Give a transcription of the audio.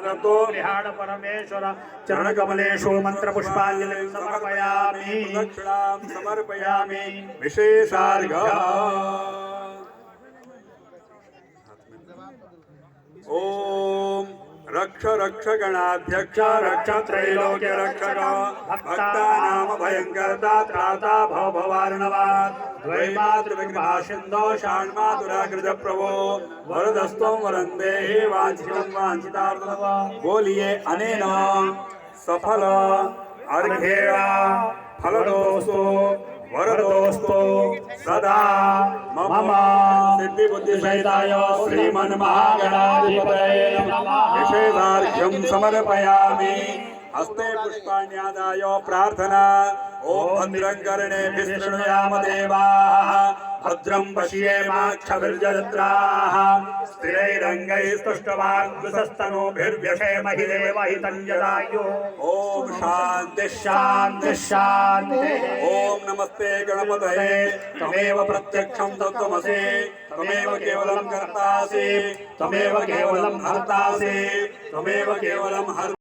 दत्तो गृहाण परमेश्वर चरणकमलेषु मन्त्रपुष्पाञ्जलिं समर्पयामि दक्षिणां समर्पयामि विशेषार्घ्य ओम रक्ष रक्ष गणाध्यक्ष रक्ष त्रैलोक्य रक्षक भक्तानाम भयंकरता त्राता भव भवार्णवात् द्वैमातृविघ्ना सिन्धो षाण्मातुराकृत प्रभो वरदस्त्वं वरं देहि वाञ्छितं वाञ्छितार्थं बोलिए अनेन सफल अर्घेण फलदोस्तु वरदोस्तु सदा मम सिद्धि बुद्धि सहिताय श्रीमन्महागणाधिपतये निषेधार्घ्यं समर्पयामि हस्ते पुष्पाण्यादाय प्रार्थना ओम भद्रं कर्णेभिः शृणुयाम देवाः भद्रं पश्येमाक्षभिर्जत्राः स्थिरैरङ्गैस्तुष्टवाग्विषस्तनूभिर्व्यशेमहि देवहितं जदायुः ओम शान्ति शान्ति शान्ति ओम नमस्ते गणपतये त्वमेव प्रत्यक्षं तत्त्वमसि त्वमेव केवलं कर्तासि त्वमेव केवलं हर्तासि त्वमेव केवलं